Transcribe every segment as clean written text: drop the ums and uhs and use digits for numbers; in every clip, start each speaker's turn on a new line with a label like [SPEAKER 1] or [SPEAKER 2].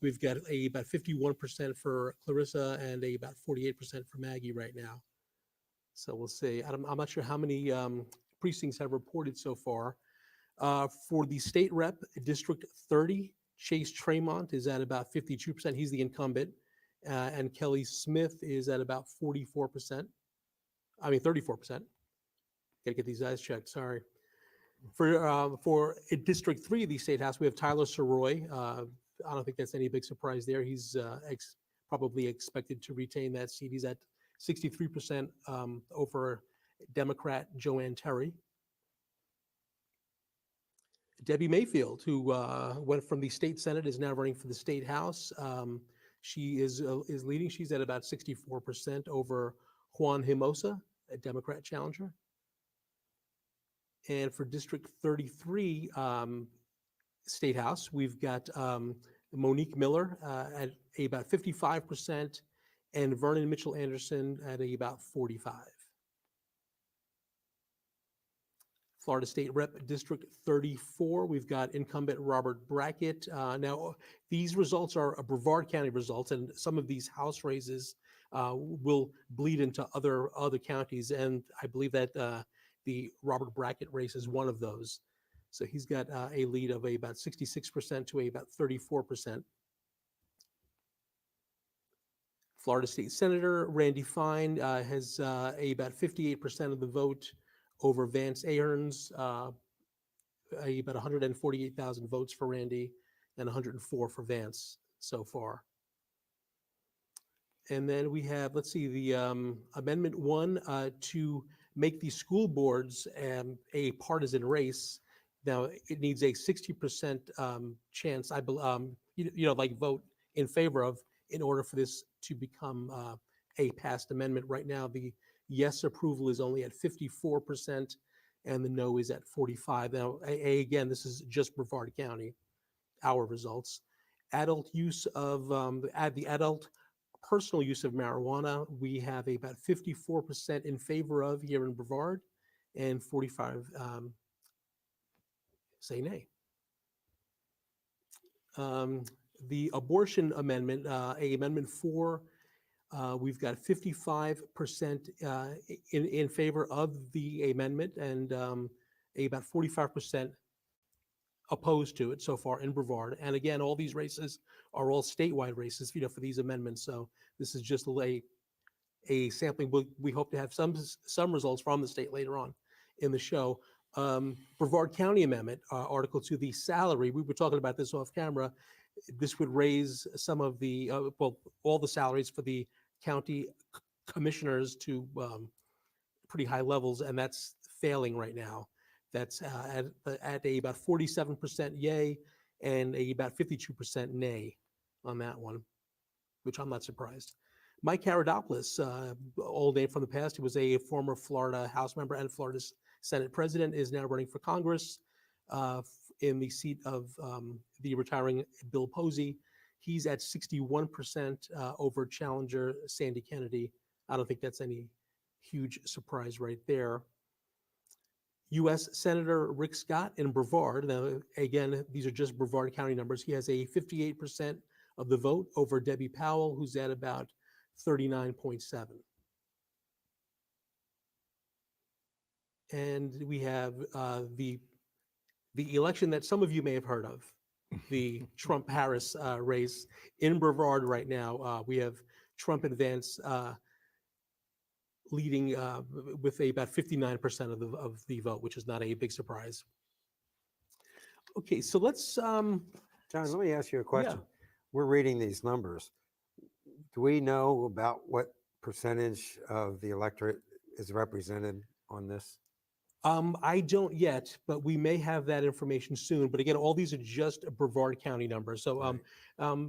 [SPEAKER 1] We've got about 51% for Clarissa and about 48% for Maggie right now. So we'll see. I'm not sure how many precincts have reported so far. For the state rep, District 30, Chase Tremont is at about 52%. He's the incumbent. And Kelly Smith is at about 44%. I mean, 34%. Got to get these eyes checked, sorry. For District 3 of the State House, we have Tyler Soroy. I don't think that's any big surprise there. He's probably expected to retain that seat. He's at 63% over Democrat Joanne Terry. Debbie Mayfield, who went from the state Senate, is now running for the State House. She is leading. She's at about 64% over Juan Himosa, a Democrat challenger. And for District 33 State House, we've got Monique Miller at about 55% and Vernon Mitchell Anderson at about 45%. Florida State Rep District 34, we've got incumbent Robert Brackett. Now, these results are Brevard County results, and some of these House races will bleed into other counties, and I believe that the Robert Brackett race is one of those. So he's got a lead of about 66% to about 34%. Florida State Senator Randy Fine has about 58% of the vote over Vance Ahrens, about 148,000 votes for Randy and 104 for Vance so far. And then we have, let's see, the Amendment 1 to make the school boards a partisan race. Now, it needs a 60% chance, vote in favor of, in order for this to become a passed amendment. Right now, the yes approval is only at 54% and the no is at 45%. Now, again, this is just Brevard County, our results. Adult use of, the adult personal use of marijuana, we have about 54% in favor of here in Brevard and 45% say nay. The abortion amendment, Amendment 4, we've got 55% in favor of the amendment and about 45% opposed to it so far in Brevard. And again, all these races are all statewide races, for these amendments. So this is just a sampling. We hope to have some results from the state later on in the show. Brevard County Amendment, Article 2, the salary. We were talking about this off camera. This would raise some of the, all the salaries for the county commissioners to pretty high levels, and that's failing right now. That's at about 47% yay and about 52% nay on that one, which I'm not surprised. Mike Karadopoulos, old name from the past, he was a former Florida House member and Florida Senate president, is now running for Congress in the seat of the retiring Bill Posey. He's at 61% over challenger Sandy Kennedy. I don't think that's any huge surprise right there. U.S. Senator Rick Scott in Brevard. Now, again, these are just Brevard County numbers. He has a 58% of the vote over Debbie Powell, who's at about 39.7%. And we have the election that some of you may have heard of, the Trump-Harris race in Brevard right now. We have Trump and Vance leading with about 59% of the vote, which is not a big surprise. Okay, so let's...
[SPEAKER 2] John, let me ask you a question.
[SPEAKER 1] Yeah.
[SPEAKER 2] We're reading these numbers. Do we know about what percentage of the electorate is represented on this?
[SPEAKER 1] I don't yet, but we may have that information soon. But again, all these are just Brevard County numbers. So,
[SPEAKER 2] Right.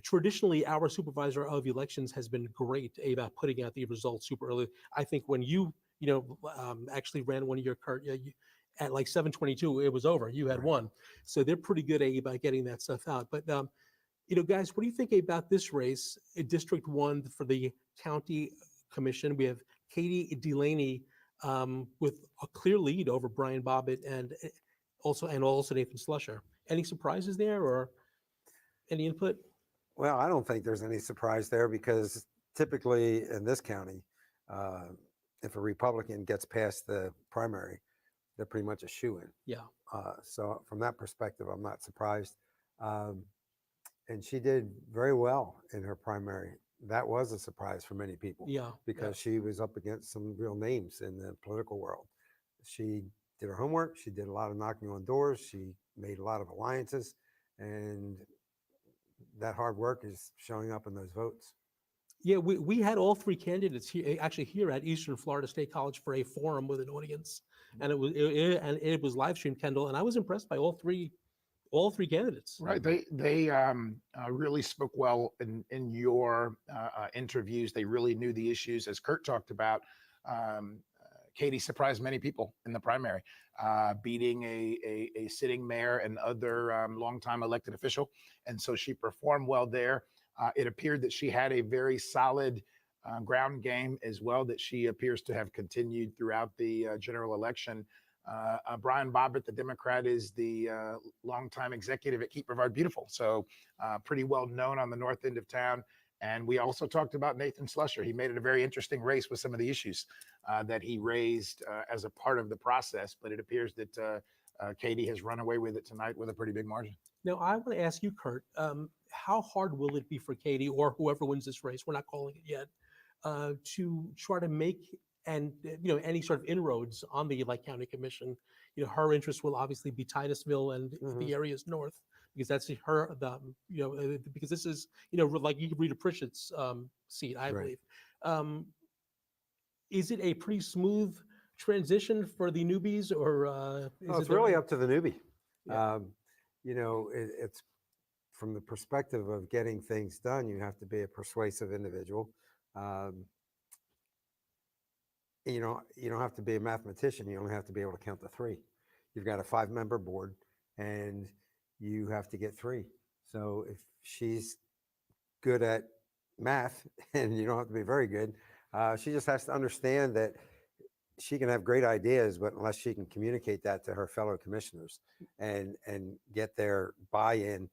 [SPEAKER 1] traditionally our supervisor of elections has been great about putting out the results super early. I think when actually ran one of your card, at like 7:22, it was over. You had
[SPEAKER 2] Right.
[SPEAKER 1] won, so they're pretty good about getting that stuff out. But guys, what do you think about this race, District 1 for the county commission? We have Katie Delaney with a clear lead over Brian Bobbitt and also Nathan Slusher. Any surprises there or any input?
[SPEAKER 2] Well, I don't think there's any surprise there because typically in this county, uh, if a Republican gets past the primary, they're pretty much a shoo-in.
[SPEAKER 1] Yeah.
[SPEAKER 2] So from that perspective, I'm not surprised. Um, and she did very well in her primary. That was a surprise for many people.
[SPEAKER 1] Yeah.
[SPEAKER 2] Because she was up against some real names in the political world. She did her homework. She did a lot of knocking on doors. She made a lot of alliances, and that hard work is showing up in those votes.
[SPEAKER 1] Yeah, we had all three candidates here at Eastern Florida State College for a forum with an audience, and it was live streamed, Kendall, and I was impressed by all three candidates.
[SPEAKER 3] Right. They really spoke well in your interviews. They really knew the issues, as Kurt talked about. Katie surprised many people in the primary, beating a sitting mayor and other longtime elected official. And so she performed well there. It appeared that she had a very solid ground game as well, that she appears to have continued throughout the general election. Brian Bobbitt, the Democrat, is the longtime executive at Keep Brevard Beautiful. So pretty well known on the north end of town. And we also talked about Nathan Slusher. He made it a very interesting race with some of the issues that he raised as a part of the process. But it appears that Katie has run away with it tonight with a pretty big margin.
[SPEAKER 1] Now, I want to ask you, Kurt, how hard will it be for Katie or whoever wins this race, we're not calling it yet, to try to make any sort of inroads on the county commission? Her interest will obviously be Titusville and the areas north, because that's because this is like Rita Pritchett's seat, I believe. Is it a pretty smooth transition for the newbies, or
[SPEAKER 2] it's really up to the newbie?
[SPEAKER 1] Yeah.
[SPEAKER 2] It's from the perspective of getting things done. You have to be a persuasive individual. You don't have to be a mathematician. You only have to be able to count to three. You've got a 5-member board, and you have to get 3. So if she's good at math, and you don't have to be very good, she just has to understand that she can have great ideas, but unless she can communicate that to her fellow commissioners and get their buy-in,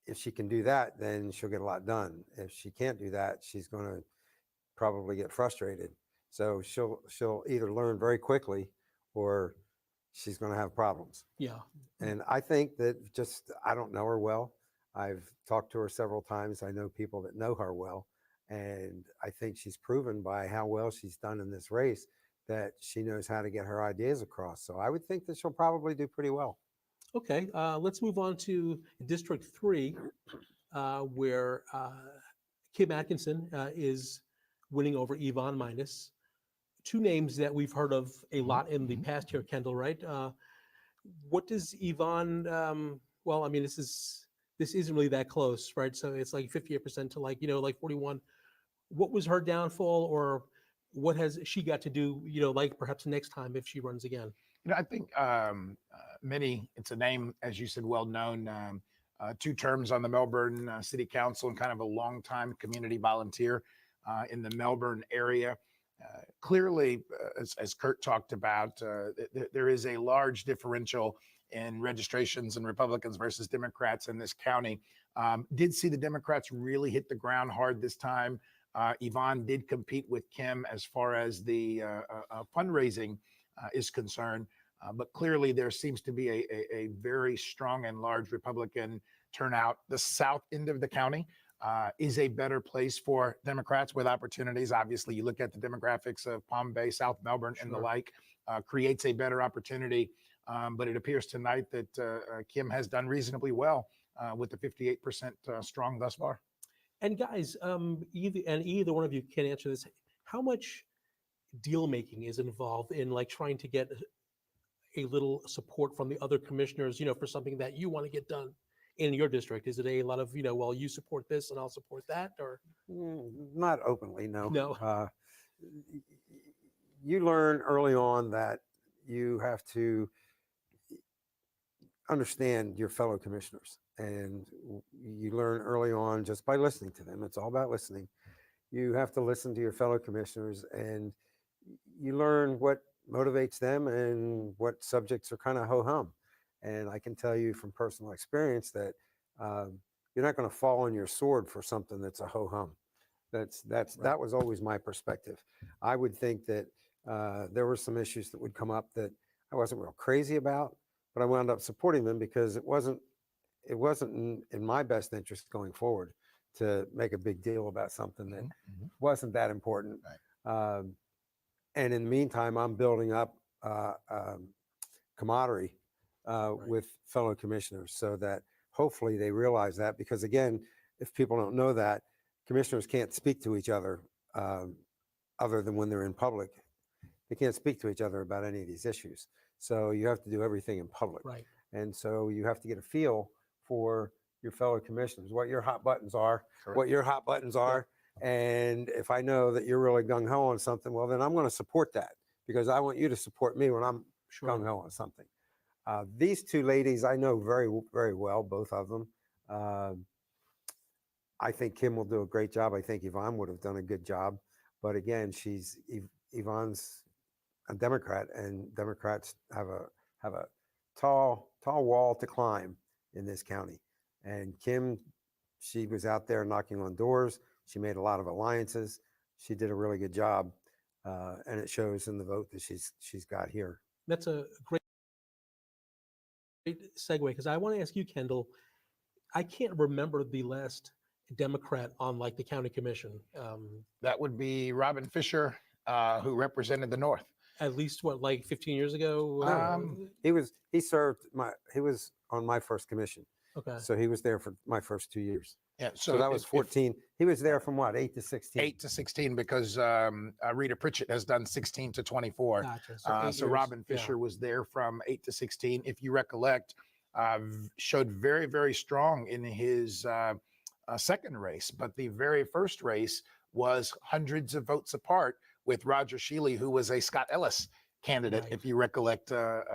[SPEAKER 2] if she can do that, then she'll get a lot done. If she can't do that, she's going to probably get frustrated. So she'll either learn very quickly, or she's going to have problems.
[SPEAKER 1] Yeah.
[SPEAKER 2] And I think that I don't know her well. I've talked to her several times. I know people that know her well. And I think she's proven by how well she's done in this race that she knows how to get her ideas across. So I would think that she'll probably do pretty well.
[SPEAKER 1] Okay, let's move on to District 3, where Kim Atkinson is winning over Yvonne Minus. 2 names that we've heard of a lot in the past here, Kendall, right? What does Yvonne, well, I mean, this isn't really that close, right? So it's like 58% to like 41. What was her downfall, or what has she got to do, perhaps next time if she runs again?
[SPEAKER 3] I think it's a name, as you said, well known, 2 terms on the Melbourne City Council, and kind of a longtime community volunteer in the Melbourne area. Clearly, as Kurt talked about, there is a large differential in registrations and Republicans versus Democrats in this county. Did see the Democrats really hit the ground hard this time. Yvonne did compete with Kim as far as the fundraising is concerned. But clearly there seems to be a very strong and large Republican turnout. The south end of the county is a better place for Democrats with opportunities. Obviously, you look at the demographics of Palm Bay, South Melbourne, and the like, creates a better opportunity. But it appears tonight that Kim has done reasonably well with the 58% strong thus far.
[SPEAKER 1] And guys, either one of you can answer this. How much deal making is involved in trying to get a little support from the other commissioners, for something that you want to get done? in your district? Is it a lot of, well, you support this and I'll support that, or?
[SPEAKER 2] Not openly, no.
[SPEAKER 1] No.
[SPEAKER 2] You learn early on that you have to understand your fellow commissioners, and you learn early on just by listening to them. It's all about listening. You have to listen to your fellow commissioners, and you learn what motivates them and what subjects are kind of ho-hum. And I can tell you from personal experience that you're not going to fall on your sword for something that's a ho-hum. That was always my perspective. I would think that there were some issues that would come up that I wasn't real crazy about, but I wound up supporting them because it wasn't in my best interest going forward to make a big deal about something that wasn't that important.
[SPEAKER 3] Right.
[SPEAKER 2] And in the meantime, I'm building up camaraderie with fellow commissioners so that hopefully they realize that, because again, if people don't know that, commissioners can't speak to each other other than when they're in public. They can't speak to each other about any of these issues. So you have to do everything in public.
[SPEAKER 1] Right.
[SPEAKER 2] And so you have to get a feel for your fellow commissioners, what your hot buttons are,
[SPEAKER 3] Correct.
[SPEAKER 2] what your hot buttons are. And if I know that you're really gung-ho on something, well, then I'm going to support that, because I want you to support me when I'm gung-ho on something. These two ladies I know very, very well, both of them. I think Kim will do a great job. I think Yvonne would have done a good job. But again, Yvonne's a Democrat, and Democrats have a tall wall to climb in this county. And Kim, she was out there knocking on doors. She made a lot of alliances. She did a really good job, and it shows in the vote that she's got here.
[SPEAKER 1] That's a great segue, because I want to ask you, Kendall, I can't remember the last Democrat on like the county commission.
[SPEAKER 3] That would be Robin Fisher, who represented the North.
[SPEAKER 1] At least what, like 15 years ago?
[SPEAKER 2] He was on my first commission.
[SPEAKER 1] Okay.
[SPEAKER 2] So he was there for my first 2 years.
[SPEAKER 3] Yeah.
[SPEAKER 2] So that was 14. He was there from what, 8 to 16?
[SPEAKER 3] 8 to 16, because Rita Pritchett has done 16 to 24.
[SPEAKER 1] Gotcha.
[SPEAKER 3] So Robin Fisher was there from 8 to 16. If you recollect, showed very, very strong in his second race, but the very first race was hundreds of votes apart with Roger Shealy, who was a Scott Ellis candidate, if you recollect,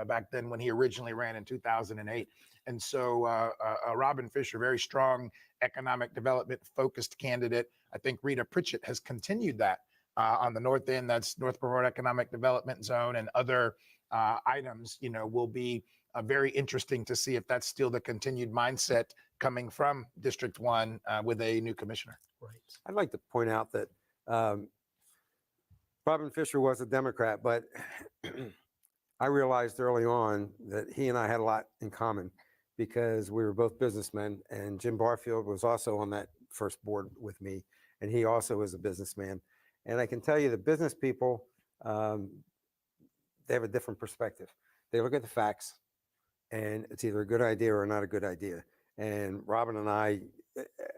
[SPEAKER 3] back then when he originally ran in 2008. And so Robin Fisher, very strong economic development focused candidate. I think Rita Pritchett has continued that on the north end. That's North Brevard Economic Development Zone, and other items, will be very interesting to see if that's still the continued mindset coming from District 1 with a new commissioner.
[SPEAKER 1] Right.
[SPEAKER 2] I'd like to point out that Robin Fisher was a Democrat, but I realized early on that he and I had a lot in common, because we were both businessmen, and Jim Barfield was also on that first board with me, and he also was a businessman. And I can tell you the business people, they have a different perspective. They look at the facts, and it's either a good idea or not a good idea. And Robin and I,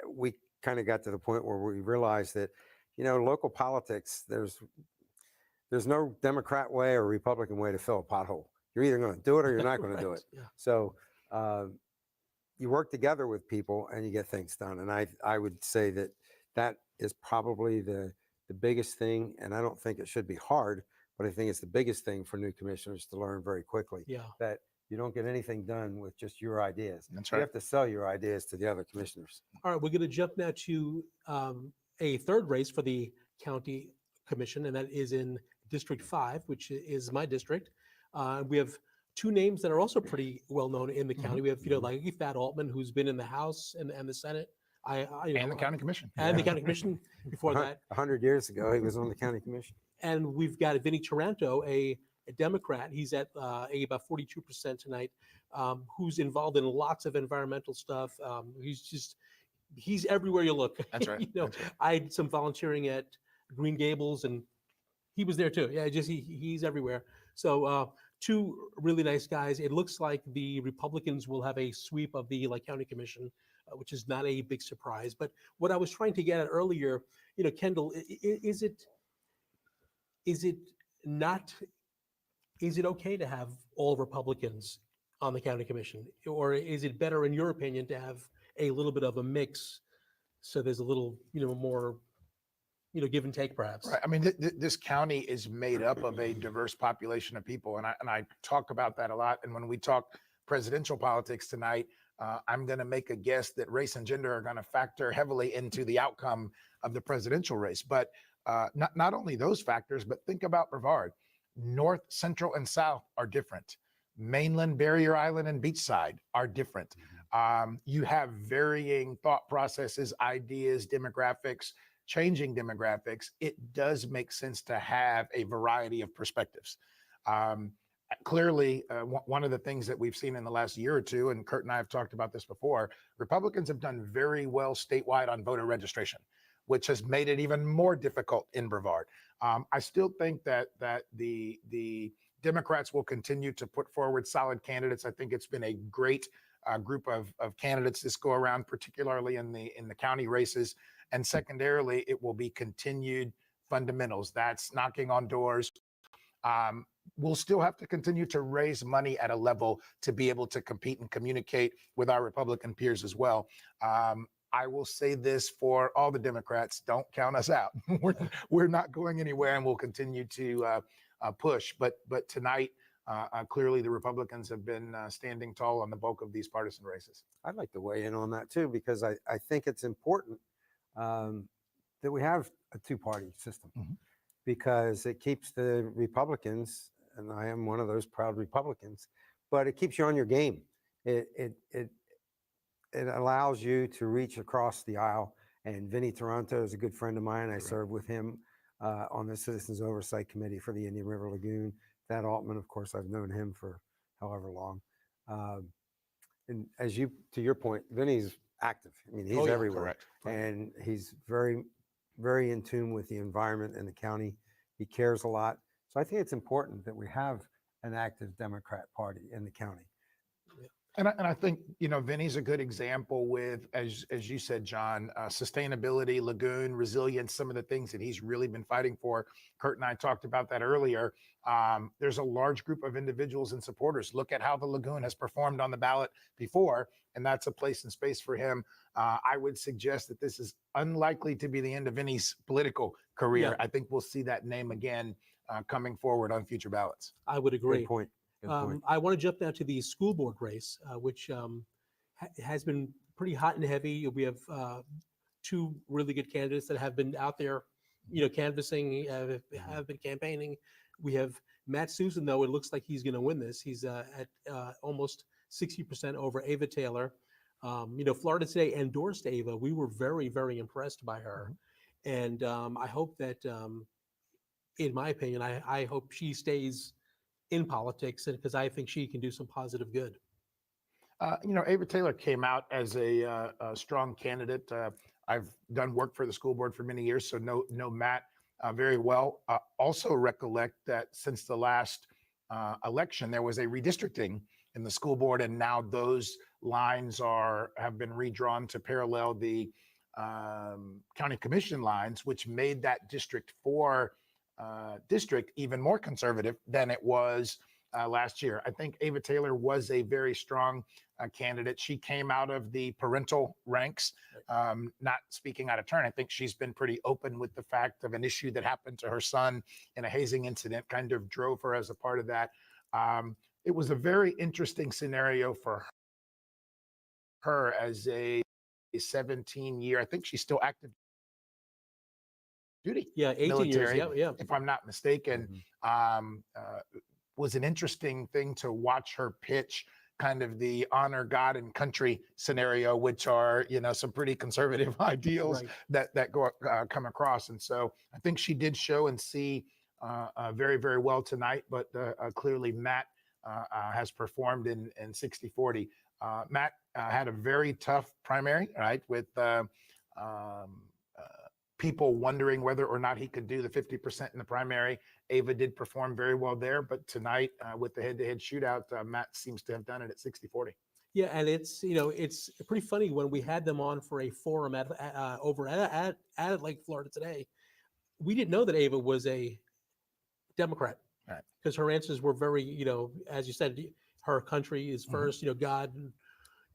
[SPEAKER 2] we kind of got to the point where we realized that, local politics, there's no Democrat way or Republican way to fill a pothole. You're either going to do it or you're not going to do it.
[SPEAKER 1] Yeah.
[SPEAKER 2] So you work together with people and you get things done. And I would say that is probably the biggest thing. And I don't think it should be hard, but I think it's the biggest thing for new commissioners to learn very quickly.
[SPEAKER 1] Yeah.
[SPEAKER 2] That you don't get anything done with just your ideas.
[SPEAKER 3] That's
[SPEAKER 2] You
[SPEAKER 3] right.
[SPEAKER 2] have to sell your ideas to the other commissioners.
[SPEAKER 1] All right, we're going to jump now to a third race for the county commission, and that is in District 5, which is my district. We have two names that are also pretty well known in the county. We have, like Thad Altman, who's been in the House and the Senate.
[SPEAKER 3] And the county commission.
[SPEAKER 1] And the county commission before that.
[SPEAKER 2] 100 years ago, he was on the county commission.
[SPEAKER 1] And we've got Vinnie Taranto, a Democrat. He's at about 42% tonight, who's involved in lots of environmental stuff. He's everywhere you look.
[SPEAKER 3] That's right. That's right.
[SPEAKER 1] I did some volunteering at Green Gables, and he was there too. Yeah, he's everywhere. So two really nice guys. It looks like the Republicans will have a sweep of the county commission, which is not a big surprise. But what I was trying to get at earlier, Kendall, is it okay to have all Republicans on the county commission? Or is it better, in your opinion, to have a little bit of a mix so there's a little, more, give and take perhaps?
[SPEAKER 3] Right. I mean, this county is made up of a diverse population of people, and I talk about that a lot. And when we talk presidential politics tonight, I'm going to make a guess that race and gender are going to factor heavily into the outcome of the presidential race. But not only those factors, but think about Brevard. North, Central, and South are different. Mainland, Barrier Island, and Beachside are different. You have varying thought processes, ideas, demographics, changing demographics. It does make sense to have a variety of perspectives. Clearly, one of the things that we've seen in the last year or two, and Kurt and I have talked about this before, Republicans have done very well statewide on voter registration, which has made it even more difficult in Brevard. I still think that the Democrats will continue to put forward solid candidates. I think it's been a great group of candidates this go around, particularly in the county races. And secondarily, it will be continued fundamentals. That's knocking on doors. We'll still have to continue to raise money at a level to be able to compete and communicate with our Republican peers as well. I will say this for all the Democrats: don't count us out. We're not going anywhere, and we'll continue to push. But tonight, clearly, the Republicans have been standing tall on the bulk of these partisan races.
[SPEAKER 2] I'd like to weigh in on that too, because I think it's important that we have a two-party system, because it keeps the Republicans, and I am one of those proud Republicans, but it keeps you on your game. It allows you to reach across the aisle. And Vinny Toronto is a good friend of mine. I served with him on the Citizens Oversight Committee for the Indian River Lagoon. Thad Altman, of course, I've known him for however long. And to your point, Vinny's active. I mean, he's everywhere.
[SPEAKER 3] Correct.
[SPEAKER 2] And he's very, very in tune with the environment in the county. He cares a lot. So I think it's important that we have an active Democrat Party in the county.
[SPEAKER 3] And I think, Vinny's a good example with, as you said, John, sustainability, lagoon, resilience, some of the things that he's really been fighting for. Kurt and I talked about that earlier. There's a large group of individuals and supporters. Look at how the lagoon has performed on the ballot before, and that's a place and space for him. I would suggest that this is unlikely to be the end of Vinny's political career. Yeah. I think we'll see that name again coming forward on future ballots.
[SPEAKER 1] I would agree.
[SPEAKER 2] Good point.
[SPEAKER 1] I want to jump now to the school board race, which has been pretty hot and heavy. We have two really good candidates that have been out there, canvassing, have been campaigning. We have Matt Susan, though. It looks like he's going to win this. He's at almost 60% over Ava Taylor. Florida Today endorsed Ava. We were very, very impressed by her. And I hope that, in my opinion, I hope she stays in politics, and because I think she can do some positive good.
[SPEAKER 3] Ava Taylor came out as a strong candidate. I've done work for the school board for many years, so know Matt very well. Also recollect that since the last election, there was a redistricting in the school board, and now those lines have been redrawn to parallel the county commission lines, which made that District 4 district even more conservative than it was last year. I think Ava Taylor was a very strong candidate. She came out of the parental ranks, not speaking out of turn. I think she's been pretty open with the fact of an issue that happened to her son in a hazing incident, kind of drove her as a part of that. It was a very interesting scenario for her as a 17-year, I think she's still active duty.
[SPEAKER 1] Yeah, 18
[SPEAKER 3] military,
[SPEAKER 1] years. Yeah.
[SPEAKER 3] If I'm not mistaken, was an interesting thing to watch her pitch kind of the honor God and country scenario, which are, some pretty conservative ideals that come across. And so I think she did show and see very, very well tonight, but clearly Matt has performed in 60-40. Matt had a very tough primary, right? With people wondering whether or not he could do the 50% in the primary. Ava did perform very well there, but tonight with the head-to-head shootout, Matt seems to have done it at 60-40.
[SPEAKER 1] Yeah, and it's pretty funny when we had them on for a forum over at Lake Florida Today. We didn't know that Ava was a Democrat, because her answers were very, as you said, her country is first, God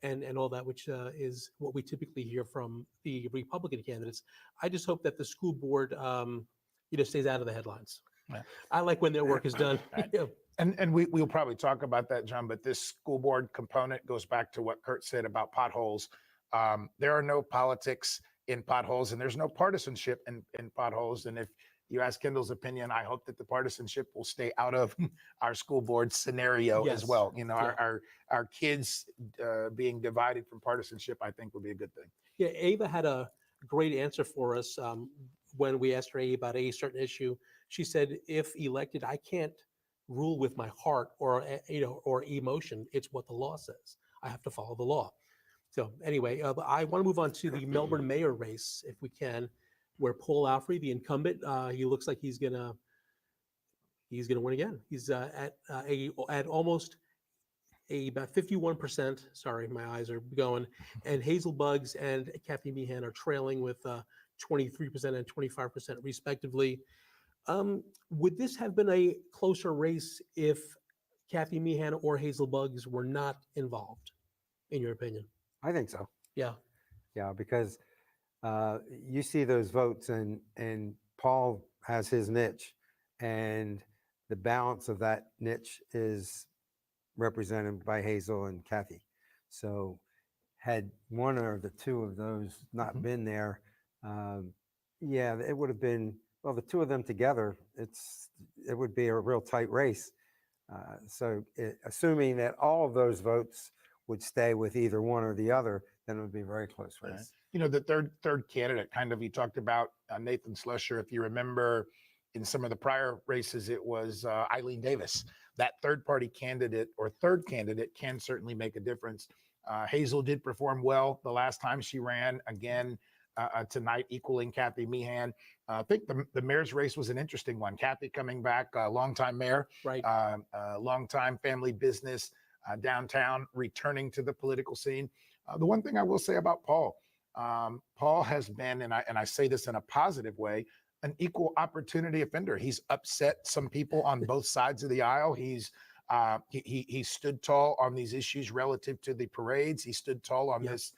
[SPEAKER 1] and all that, which is what we typically hear from the Republican candidates. I just hope that the school board, stays out of the headlines.
[SPEAKER 3] Yeah.
[SPEAKER 1] I like when their work is done.
[SPEAKER 3] Right. And we'll probably talk about that, John, but this school board component goes back to what Kurt said about potholes. There are no politics in potholes, and there's no partisanship in potholes. And if you ask Kendall's opinion, I hope that the partisanship will stay out of our school board scenario as
[SPEAKER 1] Yes.
[SPEAKER 3] well.
[SPEAKER 1] Yeah.
[SPEAKER 3] Our kids being divided from partisanship, I think would be a good thing.
[SPEAKER 1] Yeah, Ava had a great answer for us when we asked her about a certain issue. She said, if elected, I can't rule with my heart or emotion. It's what the law says. I have to follow the law. So anyway, I want to move on to the Melbourne Mayor race, if we can, where Paul Alfrey, the incumbent, he looks like he's gonna win again. He's at almost about 51%. Sorry, my eyes are going. And Hazel Buggs and Kathy Meehan are trailing with 23% and 25% respectively. Would this have been a closer race if Kathy Meehan or Hazel Buggs were not involved, in your opinion?
[SPEAKER 2] I think so.
[SPEAKER 1] Yeah.
[SPEAKER 2] Yeah, because you see those votes, and Paul has his niche, and the balance of that niche is represented by Hazel and Kathy. So had one or the two of those not been there, yeah, it would have been, well, the two of them together, it would be a real tight race. Assuming that all of those votes would stay with either one or the other, then it would be a very close race.
[SPEAKER 3] Right. The third candidate, kind of, you talked about Nathan Slusher. If you remember, in some of the prior races, it was Eileen Davis. That third candidate can certainly make a difference. Hazel did perform well the last time she ran. Again, tonight, equaling Kathy Meehan. I think the mayor's race was an interesting one. Kathy coming back, longtime mayor,
[SPEAKER 1] Right.
[SPEAKER 3] Longtime family business, downtown, returning to the political scene. The one thing I will say about Paul has been, and I say this in a positive way, an equal opportunity offender. He's upset some people on both sides of the aisle. He stood tall on these issues relative to the parades. He stood tall on this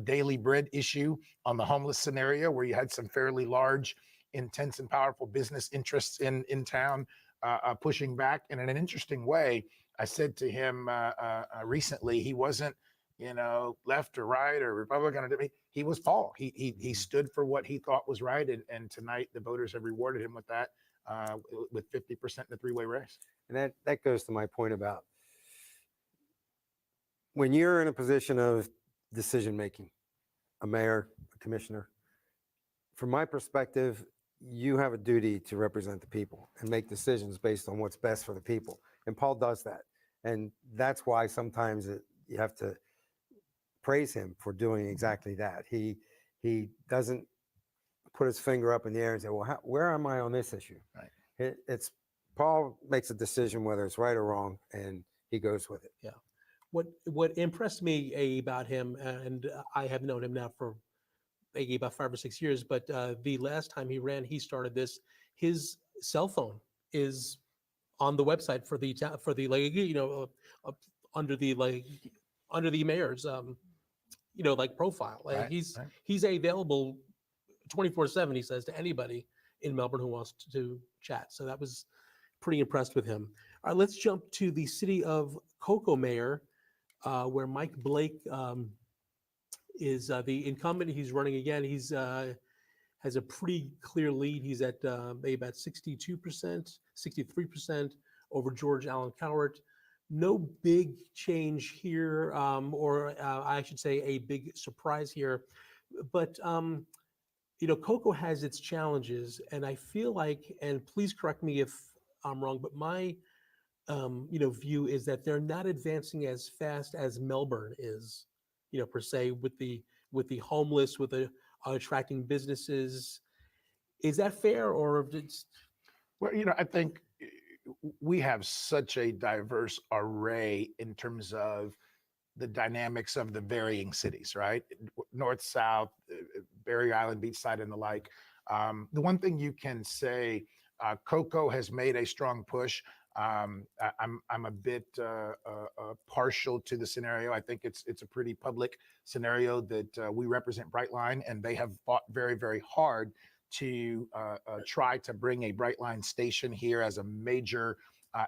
[SPEAKER 3] daily bread issue, on the homeless scenario, where you had some fairly large, intense, and powerful business interests in town pushing back. And in an interesting way, I said to him recently, he wasn't, left or right or Republican. He was Paul. He stood for what he thought was right. And tonight, the voters have rewarded him with that, with 50% in the three-way race.
[SPEAKER 2] And that goes to my point about when you're in a position of decision making, a mayor, a commissioner, from my perspective, you have a duty to represent the people and make decisions based on what's best for the people. And Paul does that. And that's why sometimes you have to praise him for doing exactly that. He doesn't put his finger up in the air and say, well, where am I on this issue?
[SPEAKER 3] Right.
[SPEAKER 2] It's Paul makes a decision whether it's right or wrong, and he goes with it.
[SPEAKER 1] Yeah. What impressed me about him, and I have known him now for about 5 or 6 years, but the last time he ran, he started this. His cell phone is on the website for the under the mayor's profile.
[SPEAKER 3] Right,
[SPEAKER 1] He's available 24/7. He says to anybody in Melbourne who wants to chat. So that was pretty impressed with him. All right, let's jump to the city of Cocoa Mayor, where Mike Blake is the incumbent. He's running again. He's has a pretty clear lead. He's at maybe about 62%, 63% over George Allen Cowart. No big change here, or I should say a big surprise here. But, Cocoa has its challenges, and I feel like, and please correct me if I'm wrong, but my, view is that they're not advancing as fast as Melbourne is, per se, with the homeless, with the attracting businesses. Is that fair, or it's?
[SPEAKER 3] Well, I think we have such a diverse array in terms of the dynamics of the varying cities, right? North, South, Barrier Island, Beachside, and the like. The one thing you can say, Cocoa has made a strong push. I'm a bit partial to the scenario. I think it's a pretty public scenario that we represent Brightline, and they have fought very, very hard to try to bring a Brightline station here as a major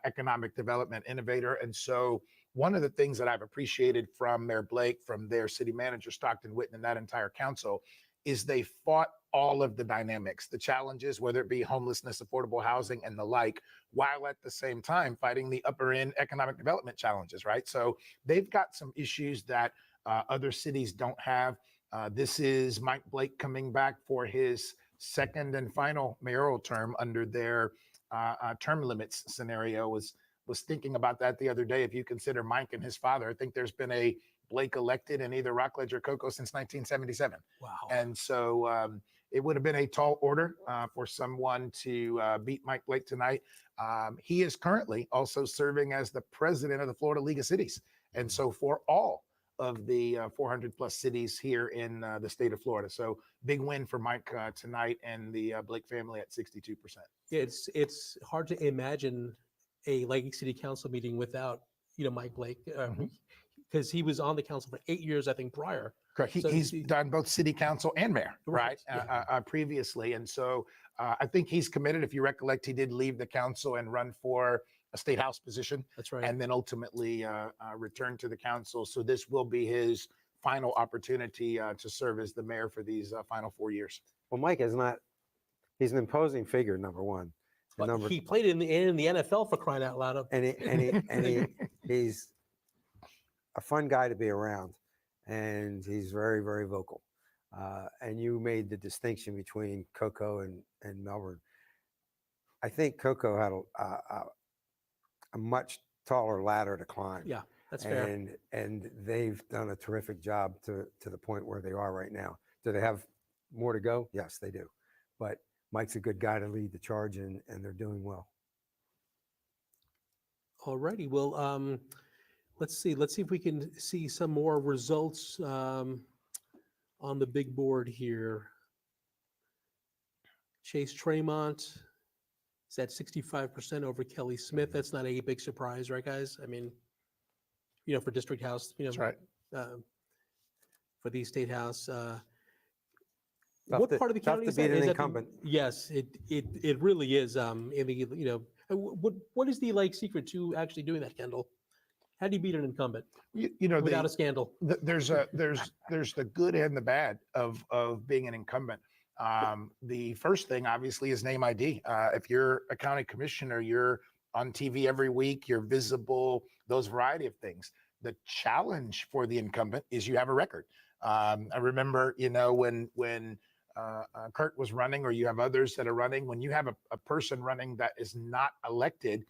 [SPEAKER 3] economic development innovator. And so one of the things that I've appreciated from Mayor Blake, from their city manager, Stockton Witten, and that entire council is they fought all of the dynamics, the challenges, whether it be homelessness, affordable housing, and the like, while at the same time fighting the upper end economic development challenges, right? So they've got some issues that other cities don't have. This is Mike Blake coming back for his second and final mayoral term under their term limits scenario. Was thinking about that the other day. If you consider Mike and his father, I think there's been a Blake elected in either Rockledge or Cocoa since 1977.
[SPEAKER 1] Wow.
[SPEAKER 3] And so it would have been a tall order for someone to beat Mike Blake tonight. He is currently also serving as the president of the Florida League of Cities. And so for all of the 400 plus cities here in the state of Florida. So big win for Mike tonight and the Blake family at 62%.
[SPEAKER 1] It's hard to imagine a Lake City Council meeting without, Mike Blake, because he was on the council for 8 years, I think, prior.
[SPEAKER 3] Correct. He's done both city council and mayor, right? Previously. And so I think he's committed. If you recollect, he did leave the council and run for a state house position.
[SPEAKER 1] That's right.
[SPEAKER 3] And then ultimately return to the council. So this will be his final opportunity to serve as the mayor for these final 4 years.
[SPEAKER 2] Well, Mike is not, he's an imposing figure, number one.
[SPEAKER 1] But he played in the NFL, for crying out loud.
[SPEAKER 2] He's a fun guy to be around, and he's very, very vocal. And you made the distinction between Cocoa and Melbourne. I think Cocoa had a much taller ladder to climb.
[SPEAKER 1] Yeah, that's fair.
[SPEAKER 2] And they've done a terrific job to the point where they are right now. Do they have more to go? Yes, they do. But Mike's a good guy to lead the charge, and they're doing well.
[SPEAKER 1] All righty. Well, let's see if we can see some more results on the big board here. Chase Tremont is at 65% over Kelly Smith. That's not a big surprise, right, guys? I mean, for District House,
[SPEAKER 3] That's right.
[SPEAKER 1] For the State House.
[SPEAKER 2] What part of the county is that? An incumbent.
[SPEAKER 1] Yes, it really is. What is the secret to actually doing that, Kendall? How do you beat an incumbent? Without a scandal.
[SPEAKER 3] There's the good and the bad of being an incumbent. The first thing, obviously, is name ID. If you're a county commissioner, you're on TV every week, you're visible, those variety of things. The challenge for the incumbent is you have a record. I remember, when Kurt was running, or you have others that are running, when you have a person running that is not elected,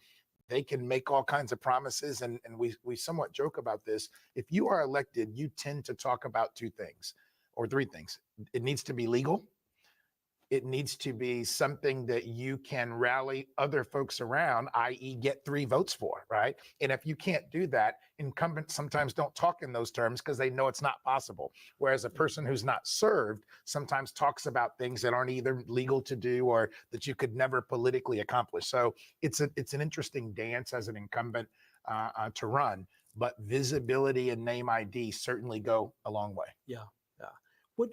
[SPEAKER 3] they can make all kinds of promises. And we somewhat joke about this. If you are elected, you tend to talk about two things or three things. It needs to be legal. It needs to be something that you can rally other folks around, i.e. get 3 votes for, right? And if you can't do that, incumbents sometimes don't talk in those terms because they know it's not possible. Whereas a person who's not served sometimes talks about things that aren't either legal to do or that you could never politically accomplish. So it's an interesting dance as an incumbent to run, but visibility and name ID certainly go a long way.
[SPEAKER 1] Yeah. What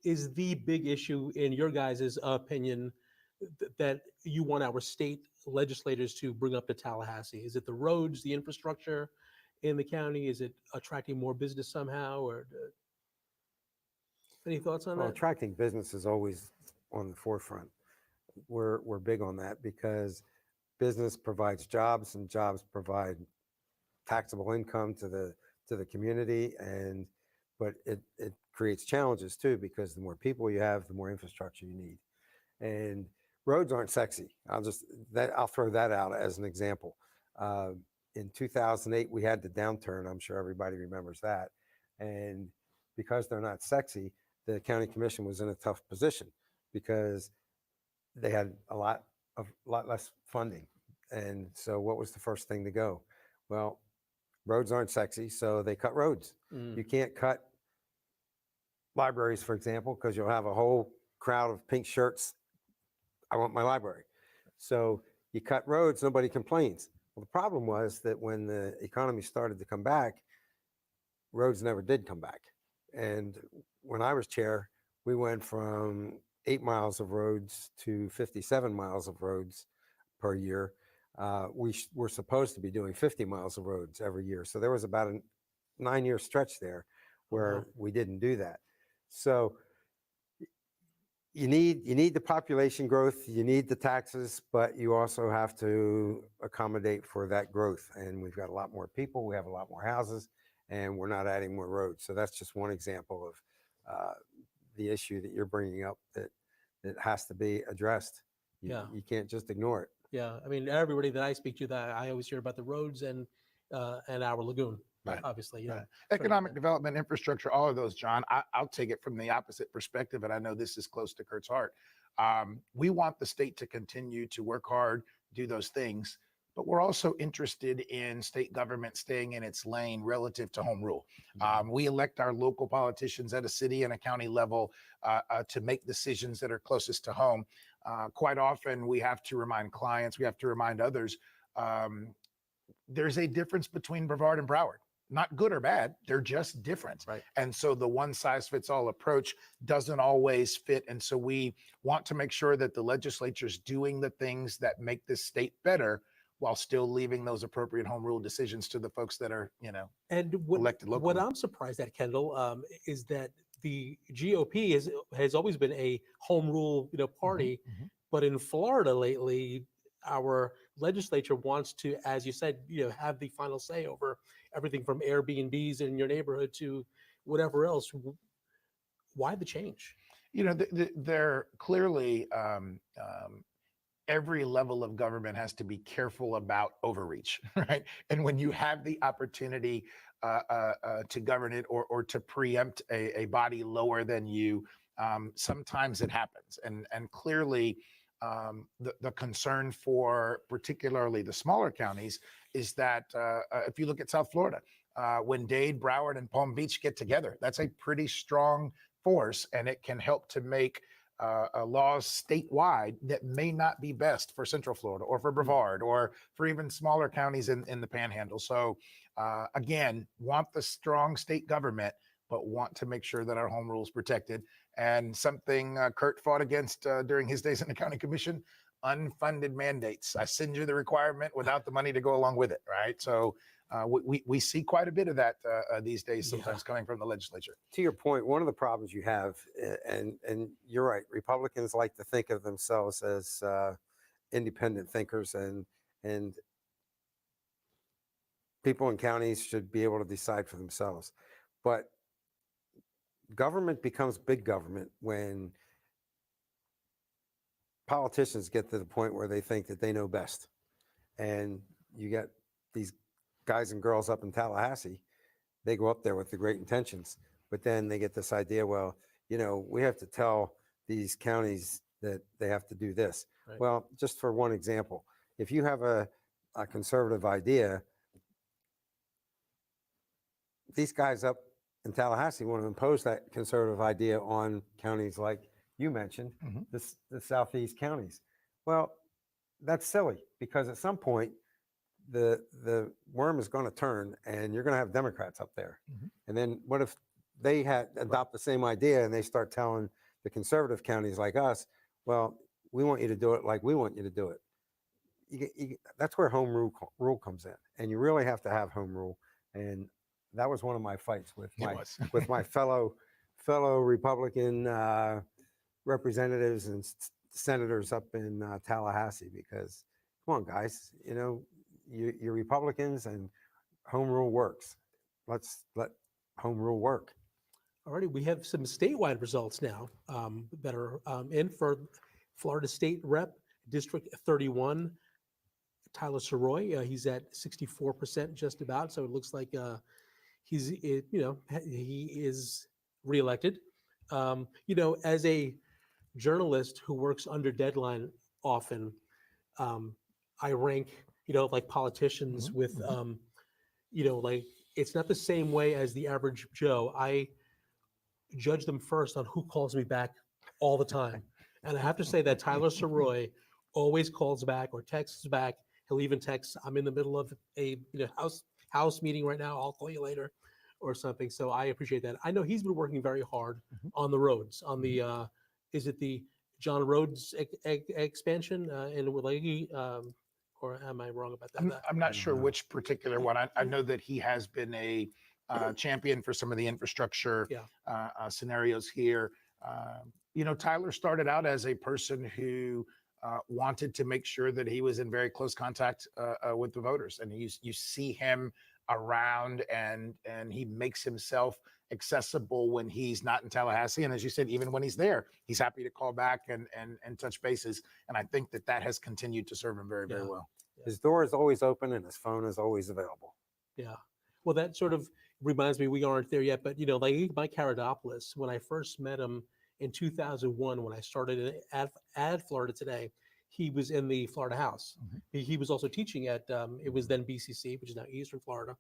[SPEAKER 1] is the big issue in your guys' opinion that you want our state legislators to bring up to Tallahassee? Is it the roads, the infrastructure in the county? Is it attracting more business somehow? Or any thoughts on that?
[SPEAKER 2] Attracting business is always on the forefront. We're big on that because business provides jobs, and jobs provide taxable income to the community, but it creates challenges too, because the more people you have, the more infrastructure you need. And roads aren't sexy. I'll throw that out as an example. In 2008, we had the downturn. I'm sure everybody remembers that. And because they're not sexy, the county commission was in a tough position because they had a lot less funding. And so what was the first thing to go? Well, roads aren't sexy, so they cut roads. You can't cut libraries, for example, because you'll have a whole crowd of pink shirts. I want my library. So You cut roads, nobody complains. Well, the problem was that when the economy started to come back, roads never did come back. And when I was chair, we went from 8 miles of roads to 57 miles of roads per year. We were supposed to be doing 50 miles of roads every year. So there was about a 9-year stretch there where we didn't do that. So you need the population growth, you need the taxes, but you also have to accommodate for that growth. And we've got a lot more people, we have a lot more houses, and we're not adding more roads. So that's just one example of the issue that you're bringing up that has to be addressed. You can't just ignore it.
[SPEAKER 1] Yeah, I mean, everybody that I speak to, that I always hear about the roads and our lagoon,
[SPEAKER 3] Right.
[SPEAKER 1] Obviously.
[SPEAKER 3] Right. Economic development, infrastructure, all of those, John. I'll take it from the opposite perspective, and I know this is close to Kurt's heart. We want the state to continue to work hard, do those things, but we're also interested in state government staying in its lane relative to home rule. We elect our local politicians at a city and a county level to make decisions that are closest to home. Quite often, we have to remind clients, we have to remind others, there's a difference between Brevard and Broward. Not good or bad, they're just different.
[SPEAKER 1] Right.
[SPEAKER 3] And so the one size fits all approach doesn't always fit. And so we want to make sure that the legislature's doing the things that make this state better while still leaving those appropriate home rule decisions to the folks that are,
[SPEAKER 1] And
[SPEAKER 3] elected locally.
[SPEAKER 1] what I'm surprised at, Kendall, is that the GOP has always been a home rule, party, but in Florida lately, our legislature wants to, as you said, have the final say over everything from Airbnbs in your neighborhood to whatever else. Why the change?
[SPEAKER 3] They're clearly every level of government has to be careful about overreach, right? And when you have the opportunity to govern it or to preempt a body lower than you, sometimes it happens. And clearly, the concern for particularly the smaller counties is that if you look at South Florida, when Dade, Broward, and Palm Beach get together, that's a pretty strong force, and it can help to make laws statewide that may not be best for Central Florida or for Brevard or for even smaller counties in the Panhandle. So again, want the strong state government, but want to make sure that our home rule is protected. And something Kurt fought against during his days in the county commission, unfunded mandates. I send you the requirement without the money to go along with it, right? So we see quite a bit of that these days, sometimes coming from the legislature.
[SPEAKER 2] To your point, one of the problems you have, and you're right, Republicans like to think of themselves as independent thinkers, and people in counties should be able to decide for themselves. But government becomes big government when politicians get to the point where they think that they know best. And you get these guys and girls up in Tallahassee, they go up there with the great intentions, but then they get this idea, well, we have to tell these counties that they have to do this.
[SPEAKER 1] Right.
[SPEAKER 2] Well, just for one example, if you have a conservative idea, these guys up in Tallahassee want to impose that conservative idea on counties like you mentioned, the southeast counties. Well, that's silly, because at some point the worm is going to turn and you're going to have Democrats up there. And then what if they adopt the same idea and they start telling the conservative counties like us, well, we want you to do it like we want you to do it. That's where home rule comes in, and you really have to have home rule. And that was one of my fights with my fellow Republican representatives and senators up in Tallahassee, because come on, guys, you're Republicans and home rule works. Let's let home rule work.
[SPEAKER 1] Alrighty, we have some statewide results now that are in for Florida State Rep District 31. Tyler Soroy, he's at 64% just about, so it looks like he is reelected. As a journalist who works under deadline often, I rank, like politicians with, like it's not the same way as the average Joe. I judge them first on who calls me back all the time. And I have to say that Tyler Soroy always calls back or texts back. He'll even text, "I'm in the middle of a house meeting right now. I'll call you later," or something. So I appreciate that. I know he's been working very hard
[SPEAKER 3] Mhm.
[SPEAKER 1] on the roads, on the is it the John Rhodes expansion in Willagee, or am I wrong about that?
[SPEAKER 3] I'm not sure
[SPEAKER 2] Mhm.
[SPEAKER 3] which particular one. I know that he has been a champion for some of the infrastructure
[SPEAKER 1] Yeah.
[SPEAKER 3] scenarios here. Tyler started out as a person who wanted to make sure that he was in very close contact with the voters, and you see him around, and he makes himself accessible when he's not in Tallahassee, and as you said, even when he's there, he's happy to call back and touch bases, and I think that has continued to serve him very, very
[SPEAKER 1] Yeah.
[SPEAKER 3] well.
[SPEAKER 2] His door is always open and his phone is always available.
[SPEAKER 1] Yeah. Well, that sort of reminds me, we aren't there yet, but like Mike Karadopoulos, when I first met him in 2001, when I started at Florida Today, he was in the Florida House.
[SPEAKER 3] Mhm.
[SPEAKER 1] He was also teaching at, it was then BCC, which is now Eastern Florida.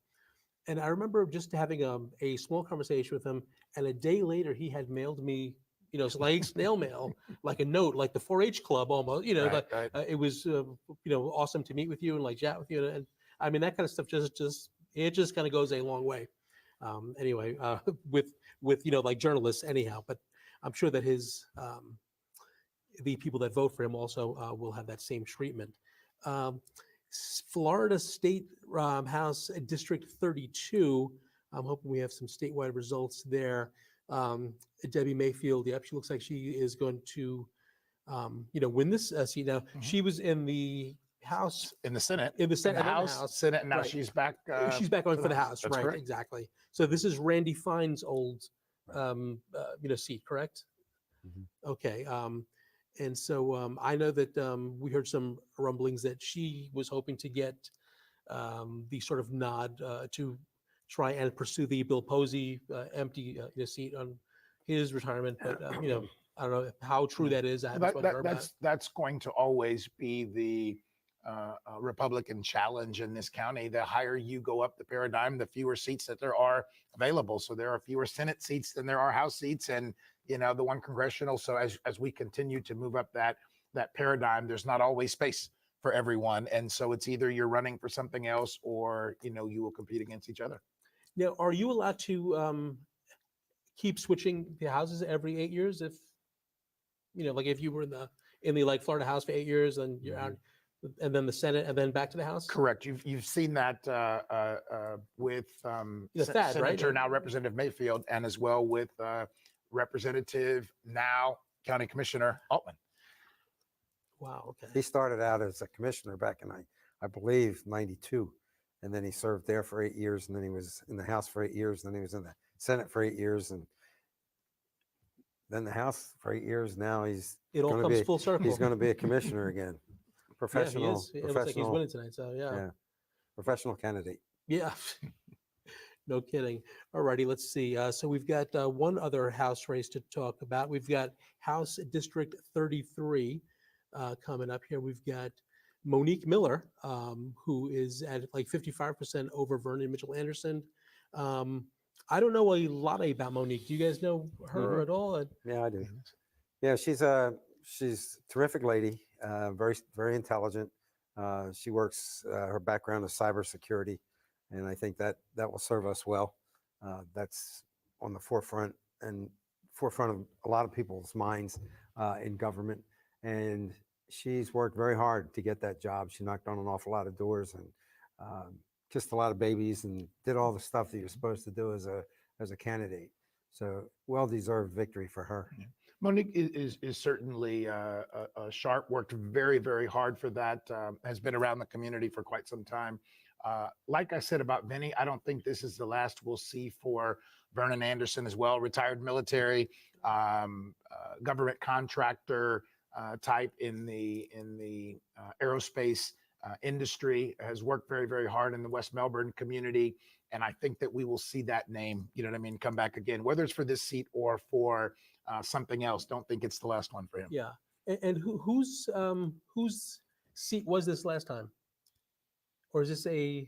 [SPEAKER 1] And I remember just having a small conversation with him. And a day later, he had mailed me, it's like snail mail, like a note, like the 4-H club almost,
[SPEAKER 3] Right, right.
[SPEAKER 1] it was, awesome to meet with you and like chat with you. And I mean, that kind of stuff it just kind of goes a long way. Anyway, with, like journalists anyhow, but I'm sure that the people that vote for him also will have that same treatment. Um, Florida State House District 32. I'm hoping we have some statewide results there. Debbie Mayfield, yep, she looks like she is going to, win this seat. Now,
[SPEAKER 3] Mhm.
[SPEAKER 1] she was in the House,
[SPEAKER 3] In the Senate,
[SPEAKER 1] in the Senate, and then the
[SPEAKER 3] House, Senate, and now
[SPEAKER 1] Right.
[SPEAKER 3] she's back.
[SPEAKER 1] She's back on for the House,
[SPEAKER 3] That's
[SPEAKER 1] right?
[SPEAKER 3] correct.
[SPEAKER 1] Exactly. So this is Randy Fine's old,
[SPEAKER 2] Right.
[SPEAKER 1] seat, correct?
[SPEAKER 2] Mhm.
[SPEAKER 1] Okay. And so I know that we heard some rumblings that she was hoping to get the sort of nod to try and pursue the Bill Posey empty seat on his retirement. But I don't know how true that is. I haven't spoken to her about it.
[SPEAKER 3] That's going to always be the Republican challenge in this county. The higher you go up the paradigm, the fewer seats that there are available. So there are fewer Senate seats than there are House seats, and the one congressional. So as we continue to move up that paradigm, there's not always space for everyone, and so it's either you're running for something else, or you will compete against each other.
[SPEAKER 1] Now, are you allowed to keep switching the houses every 8 years? If like if you were in the like Florida House for 8 years, and you're out, and then the Senate, and then back to the House.
[SPEAKER 3] Correct. You've seen that with
[SPEAKER 1] Thad, right?
[SPEAKER 3] Senator, now Representative Mayfield, and as well with Representative, now County Commissioner Altman.
[SPEAKER 1] Wow. Okay.
[SPEAKER 2] He started out as a commissioner back in, I believe, 92. And then he served there for 8 years. And then he was in the House for 8 years. And then he was in the Senate for 8 years. And then the House for 8 years. Now
[SPEAKER 1] It all comes full circle.
[SPEAKER 2] he's going to be a commissioner again. Professional.
[SPEAKER 1] Yeah, he is. It looks like he's winning tonight. So
[SPEAKER 2] Yeah. Professional candidate.
[SPEAKER 1] Yeah. No kidding. All righty, let's see. So we've got one other House race to talk about. We've got House District 33 coming up here. We've got Monique Miller, who is at like 55% over Vernon Mitchell Anderson. I don't know a lot about Monique. Do you guys know her at all?
[SPEAKER 2] Yeah, I do. Yeah, she's a terrific lady, very, very intelligent. She works, her background is cybersecurity, and I think that will serve us well. That's on the forefront of a lot of people's minds in government. And she's worked very hard to get that job. She knocked on an awful lot of doors and kissed a lot of babies and did all the stuff that you're supposed to do as a candidate. So well-deserved victory for her.
[SPEAKER 3] Yeah. Monique is certainly sharp, worked very, very hard for that, has been around the community for quite some time. Like I said about Vinny, I don't think this is the last we'll see for Vernon Anderson as well. Retired military, government contractor type in the aerospace industry, has worked very, very hard in the West Melbourne community. And I think that we will see that name, come back again, whether it's for this seat or for something else. Don't think it's the last one for him.
[SPEAKER 1] Yeah. And whose seat was this last time? Or is this a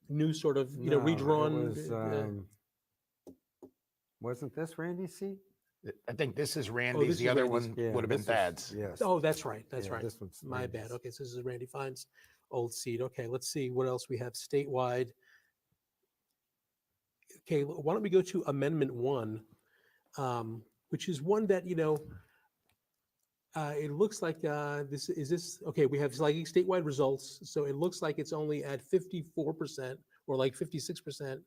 [SPEAKER 1] new sort of,
[SPEAKER 2] No,
[SPEAKER 1] redrawn?
[SPEAKER 2] it was, wasn't this Randy's seat?
[SPEAKER 3] I think this is Randy's.
[SPEAKER 1] this
[SPEAKER 3] The
[SPEAKER 1] is
[SPEAKER 3] other
[SPEAKER 1] Randy's.
[SPEAKER 3] one
[SPEAKER 2] Yeah,
[SPEAKER 3] would have been
[SPEAKER 2] this is-
[SPEAKER 3] Thad's.
[SPEAKER 2] Yes.
[SPEAKER 1] Oh, that's right. That's
[SPEAKER 2] Yeah,
[SPEAKER 1] right.
[SPEAKER 2] This one's
[SPEAKER 1] My bad.
[SPEAKER 2] Randy's.
[SPEAKER 1] Okay, so this is Randy Fine's old seat. Okay, let's see what else we have statewide. Okay, why don't we go to Amendment 1, which is one that, it looks like okay, we have like statewide results. So it looks like it's only at 54% or like 56%,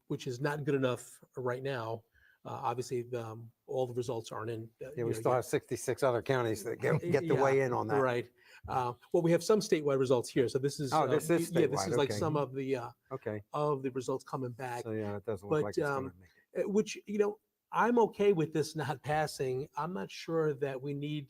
[SPEAKER 1] which is not good enough right now. Obviously, all the results aren't in.
[SPEAKER 2] Yeah, we still have 66 other counties that get to
[SPEAKER 1] Yeah,
[SPEAKER 2] weigh in on that.
[SPEAKER 1] Right. Well, we have some statewide results here. So this is.
[SPEAKER 2] Oh, this is
[SPEAKER 1] Yeah, this
[SPEAKER 2] statewide,
[SPEAKER 1] is like
[SPEAKER 2] okay.
[SPEAKER 1] some of the
[SPEAKER 2] Okay.
[SPEAKER 1] results coming back.
[SPEAKER 2] So yeah, it doesn't look
[SPEAKER 1] But,
[SPEAKER 2] like it's going to make it.
[SPEAKER 1] Which, I'm okay with this not passing. I'm not sure that we need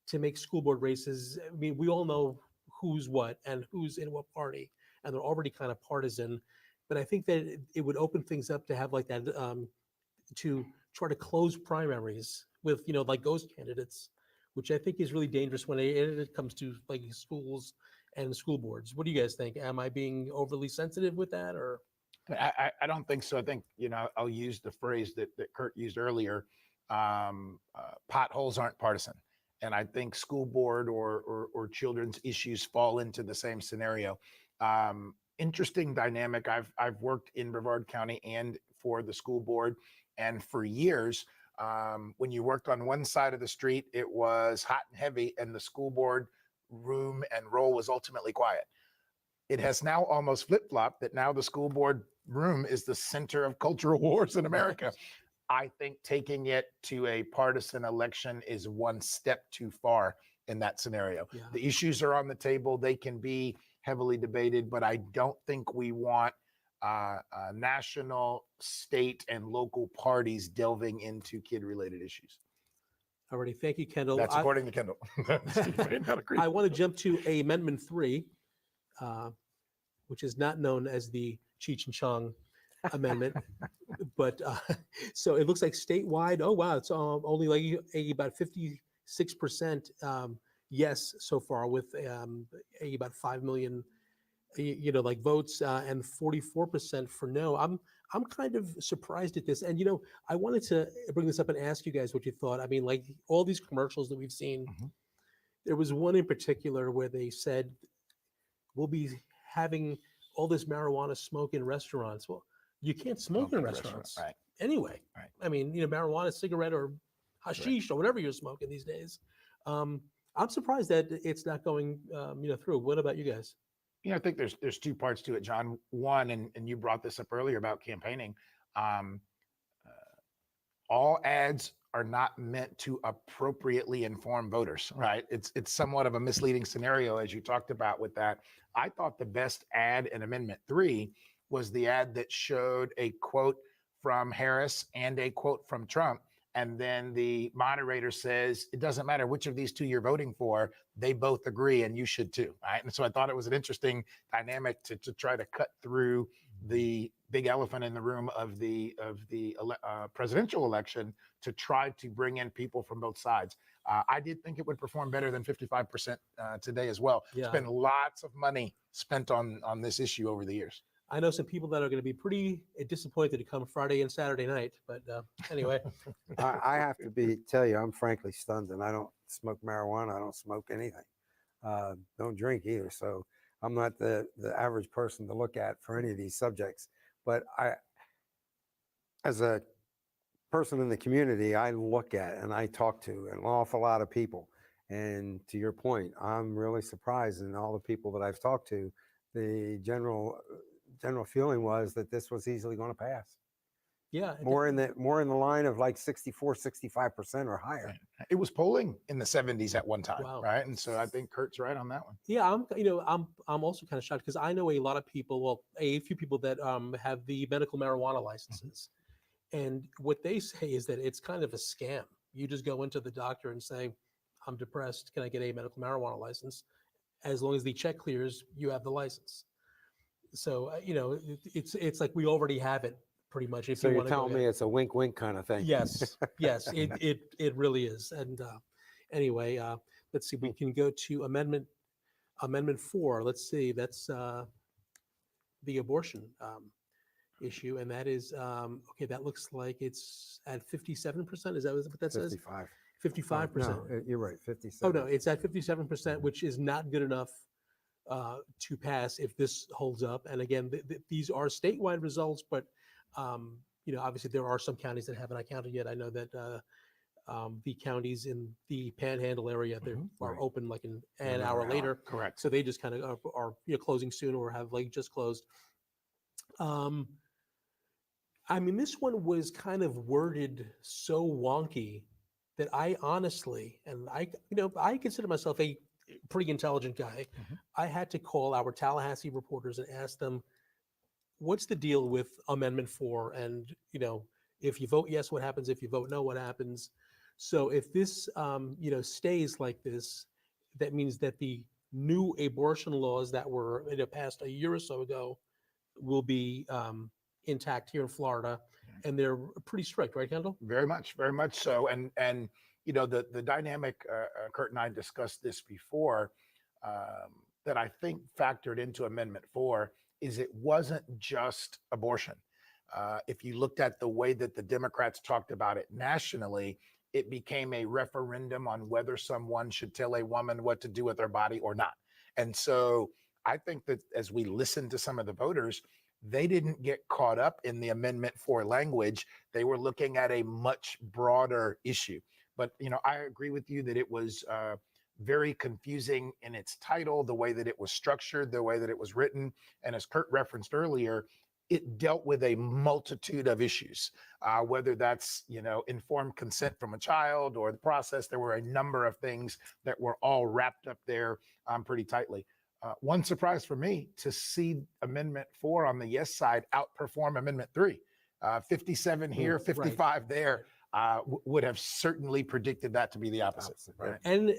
[SPEAKER 1] to make school board races. I mean, we all know who's what and who's in what party, and they're already kind of partisan. But I think that it would open things up to have like that, to try to close primaries with, like ghost candidates, which I think is really dangerous when it comes to like schools and school boards. What do you guys think? Am I being overly sensitive with that, or?
[SPEAKER 3] I don't think so. I think, I'll use the phrase that Kurt used earlier. Potholes aren't partisan. And I think school board or children's issues fall into the same scenario. Interesting dynamic. I've worked in Brevard County and for the school board. And for years, when you worked on one side of the street, it was hot and heavy, and the school board room and role was ultimately quiet. It has now almost flip-flopped that now the school board room is the center of cultural wars in America. I think taking it to a partisan election is one step too far in that scenario.
[SPEAKER 1] Yeah.
[SPEAKER 3] The issues are on the table. They can be heavily debated, but I don't think we want national, state, and local parties delving into kid-related issues.
[SPEAKER 1] Alrighty, thank you, Kendall.
[SPEAKER 3] That's according to Kendall. Steve may not agree.
[SPEAKER 1] I want to jump to Amendment 3, which is not known as the Cheech and Chong amendment, but so it looks like statewide. Oh wow, it's only like about 56% yes so far, with about 5 million, like votes, and 44% for no. I'm kind of surprised at this, and I wanted to bring this up and ask you guys what you thought. I mean, like all these commercials that we've seen, there was one in particular where they said we'll be having all this marijuana smoke in restaurants. Well, you can't smoke in restaurants
[SPEAKER 3] right?
[SPEAKER 1] Anyway.
[SPEAKER 3] Right.
[SPEAKER 1] I mean, marijuana, cigarette, or hashish, or whatever you're smoking these days. I'm surprised that it's not going, through. What about you guys?
[SPEAKER 3] I think there's two parts to it, John. One, and you brought this up earlier about campaigning. All ads are not meant to appropriately inform voters, right? It's somewhat of a misleading scenario, as you talked about with that. I thought the best ad in Amendment 3 was the ad that showed a quote from Harris and a quote from Trump. And then the moderator says, it doesn't matter which of these two you're voting for, they both agree, and you should too, right? And so I thought it was an interesting dynamic to try to cut through the big elephant in the room of the presidential election to try to bring in people from both sides. I did think it would perform better than 55% today as well.
[SPEAKER 1] Yeah.
[SPEAKER 3] It's been lots of money spent on this issue over the years.
[SPEAKER 1] I know some people that are going to be pretty disappointed to come Friday and Saturday night, but anyway.
[SPEAKER 2] I have to tell you, I'm frankly stunned, and I don't smoke marijuana. I don't smoke anything. Don't drink either. So I'm not the average person to look at for any of these subjects. But as a person in the community, I look at and I talk to an awful lot of people. And to your point, I'm really surprised in all the people that I've talked to, the general feeling was that this was easily going to pass.
[SPEAKER 1] Yeah.
[SPEAKER 2] More in the line of like 64, 65% or higher.
[SPEAKER 3] It was polling in the 70s at one time,
[SPEAKER 1] Wow.
[SPEAKER 3] right? And so I think Kurt's right on that one.
[SPEAKER 1] Yeah, I'm also kind of shocked because I know a lot of people, well, a few people that have the medical marijuana licenses. And what they say is that it's kind of a scam. You just go into the doctor and say, I'm depressed, can I get a medical marijuana license? As long as the check clears, you have the license. So, it's like we already have it pretty much. If
[SPEAKER 2] So
[SPEAKER 1] you
[SPEAKER 2] you're
[SPEAKER 1] want to
[SPEAKER 2] telling me it's a wink, wink kind of thing.
[SPEAKER 1] Yes, it really is. And anyway, let's see, we can go to Amendment 4. Let's see, that's the abortion. issue, and that is, okay, that looks like it's at 57%. Is that what that says?
[SPEAKER 2] 55.
[SPEAKER 1] 55%.
[SPEAKER 2] No, you're right,
[SPEAKER 1] Oh,
[SPEAKER 2] 57.
[SPEAKER 1] no, it's at 57%, which is not good enough to pass if this holds up. And again, these are statewide results, but obviously there are some counties that haven't accounted yet. I know that the counties in the Panhandle area they are
[SPEAKER 2] Right.
[SPEAKER 1] open like an
[SPEAKER 2] Another
[SPEAKER 1] hour
[SPEAKER 2] hour.
[SPEAKER 1] later,
[SPEAKER 3] Correct.
[SPEAKER 1] so they just kind of are closing soon or have like just closed. I mean, this one was kind of worded so wonky that I honestly, and I consider myself a pretty intelligent guy. I had to call our Tallahassee reporters and ask them, what's the deal with Amendment 4? And, if you vote yes, what happens? If you vote no, what happens? So if this, stays like this, that means that the new abortion laws that were passed a year or so ago will be intact here in Florida, and they're pretty strict, right, Kendall?
[SPEAKER 3] Very much so. And the dynamic, Kurt and I discussed this before, that I think factored into Amendment 4 is it wasn't just abortion. If you looked at the way that the Democrats talked about it nationally, it became a referendum on whether someone should tell a woman what to do with her body or not. And so I think that as we listened to some of the voters, they didn't get caught up in the Amendment 4 language. They were looking at a much broader issue. But, I agree with you that it was very confusing in its title, the way that it was structured, the way that it was written. And as Kurt referenced earlier, it dealt with a multitude of issues, whether that's, informed consent from a child or the process. There were a number of things that were all wrapped up there pretty tightly. One surprise for me to see Amendment 4 on the yes side outperform Amendment 3. 57 here, 55
[SPEAKER 1] right.
[SPEAKER 3] there. Would have certainly predicted that to be the opposite. Right?
[SPEAKER 1] And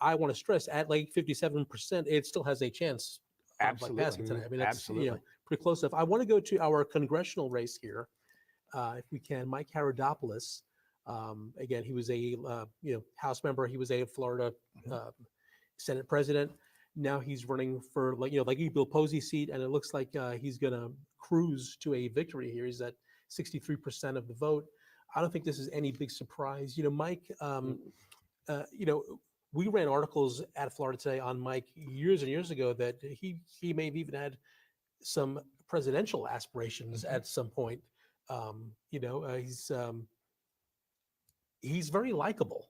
[SPEAKER 1] I want to stress at like 57%, it still has a chance of
[SPEAKER 3] Absolutely.
[SPEAKER 1] like passing tonight. I mean, that's
[SPEAKER 3] Absolutely.
[SPEAKER 1] pretty close enough. I want to go to our congressional race here, if we can. Mike Karadopoulos. Again, he was a House member. He was a Florida Senate president. Now he's running for like Bill Posey seat, and it looks like he's going to cruise to a victory here. He's at 63% of the vote. I don't think this is any big surprise. Mike, we ran articles at Florida Today on Mike years and years ago that he may have even had some presidential aspirations at some point. He's very likable.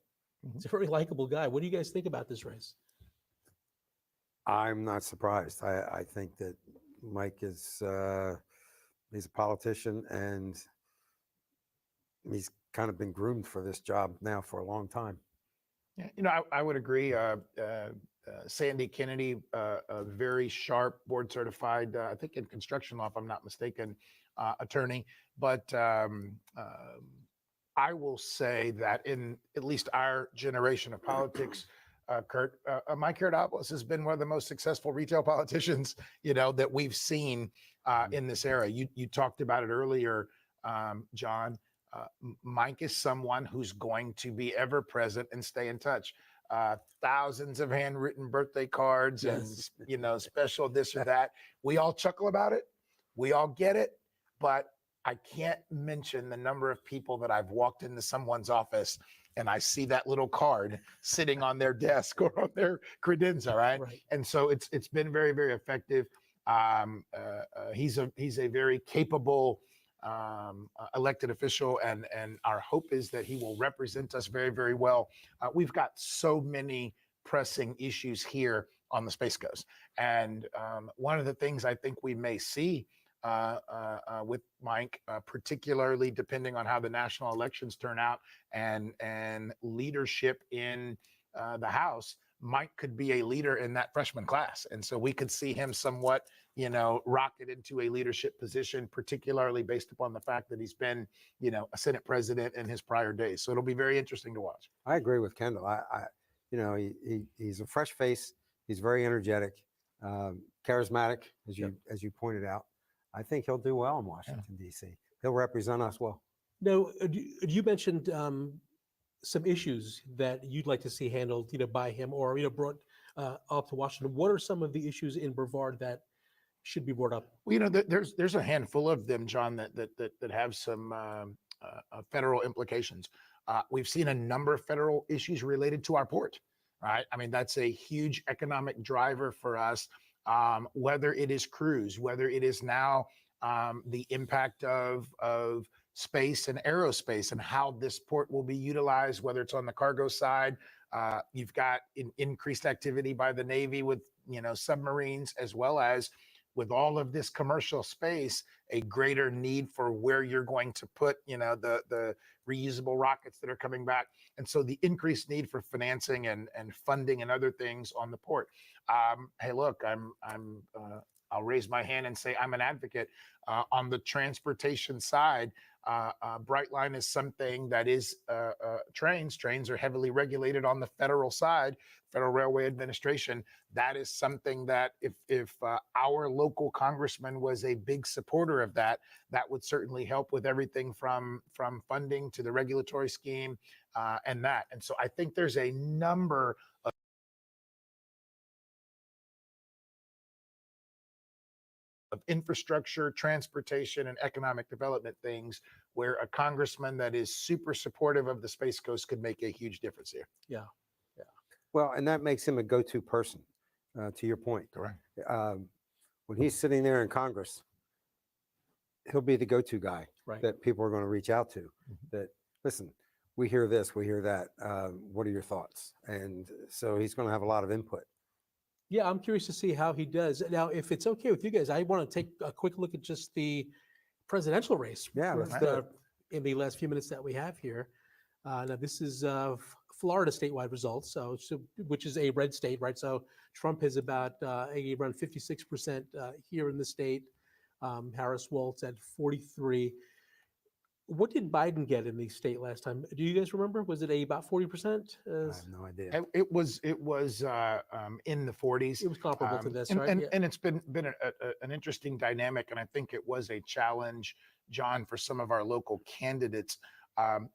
[SPEAKER 1] He's a very likable guy. What do you guys think about this race?
[SPEAKER 2] I'm not surprised. I think that Mike is he's a politician, and he's kind of been groomed for this job now for a long time.
[SPEAKER 3] Yeah, I would agree. Sandy Kennedy, a very sharp, board certified, I think in construction law, if I'm not mistaken, attorney. But I will say that in at least our generation of politics, Kurt, Mike Karadopoulos has been one of the most successful retail politicians, that we've seen in this era. You talked about it earlier, John. Mike is someone who's going to be ever present and stay in touch. Thousands of handwritten birthday cards,
[SPEAKER 1] Yes.
[SPEAKER 3] and special this or that. We all chuckle about it. We all get it, but I can't mention the number of people that I've walked into someone's office and I see that little card sitting on their desk or on their credenza, right? And so it's been very, very effective. He's a very capable elected official, and our hope is that he will represent us very, very well. We've got so many pressing issues here on the Space Coast, and one of the things I think we may see with Mike, particularly depending on how the national elections turn out and leadership in the House, Mike could be a leader in that freshman class. And so we could see him somewhat, rocket into a leadership position, particularly based upon the fact that he's been, a Senate president in his prior days. So it'll be very interesting to watch.
[SPEAKER 2] I agree with Kendall. He's a fresh face. He's very energetic, charismatic, as you pointed out. I think he'll do well in Washington, D.C. He'll represent us well.
[SPEAKER 1] Now, you mentioned some issues that you'd like to see handled, by him or brought up to Washington. What are some of the issues in Brevard that should be brought up.
[SPEAKER 3] Well, there's a handful of them, John, that have some federal implications. We've seen a number of federal issues related to our port, right? I mean, that's a huge economic driver for us. Whether it is cruise, whether it is now the impact of space and aerospace and how this port will be utilized, whether it's on the cargo side. You've got increased activity by the Navy with submarines, as well as with all of this commercial space, a greater need for where you're going to put, the reusable rockets that are coming back. And so the increased need for financing and funding and other things on the port. Hey, look, I'll raise my hand and say I'm an advocate on the transportation side. Brightline is something that is trains. Trains are heavily regulated on the federal side, Federal Railway Administration. That is something that if our local congressman was a big supporter of that, that would certainly help with everything from funding to the regulatory scheme and that. And so I think there's a number of infrastructure, transportation, and economic development things where a congressman that is super supportive of the Space Coast could make a huge difference here.
[SPEAKER 1] Yeah.
[SPEAKER 2] Well, and that makes him a go-to person, to your point.
[SPEAKER 3] Correct.
[SPEAKER 2] When he's sitting there in Congress, he'll be the go-to guy
[SPEAKER 1] Right.
[SPEAKER 2] that people are going to reach out to. That, listen, we hear this, we hear that. What are your thoughts? And so he's going to have a lot of input.
[SPEAKER 1] Yeah, I'm curious to see how he does. Now, if it's okay with you guys, I want to take a quick look at just the presidential race.
[SPEAKER 2] Yeah,
[SPEAKER 1] with,
[SPEAKER 2] let's do it.
[SPEAKER 1] in the last few minutes that we have here. Now, this is Florida statewide results, which is a red state, right? So Trump is about around 56% here in the state. Harris Waltz at 43. What did Biden get in the state last time? Do you guys remember? Was it about 40%?
[SPEAKER 2] I have no idea.
[SPEAKER 3] It was in the 40s.
[SPEAKER 1] It was comparable to this,
[SPEAKER 3] and,
[SPEAKER 1] right?
[SPEAKER 3] And,
[SPEAKER 1] Yeah.
[SPEAKER 3] and it's been an interesting dynamic, and I think it was a challenge, John, for some of our local candidates.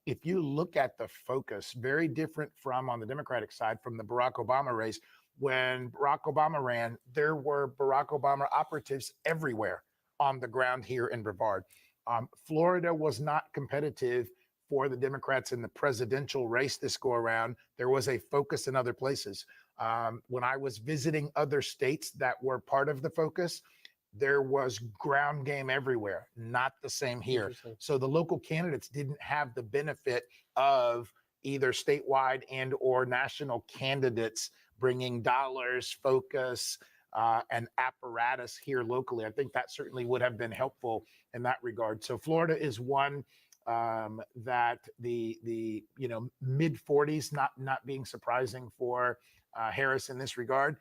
[SPEAKER 3] If you look at the focus, very different from on the Democratic side from the Barack Obama race. When Barack Obama ran, there were Barack Obama operatives everywhere on the ground here in Brevard. Florida was not competitive for the Democrats in the presidential race this go around. There was a focus in other places. When I was visiting other states that were part of the focus, there was ground game everywhere, not the same here. So the local candidates didn't have the benefit of either statewide and or national candidates bringing dollars, focus, and apparatus here locally. I think that certainly would have been helpful in that regard. So Florida is one that the mid 40s not being surprising for Harris in this regard.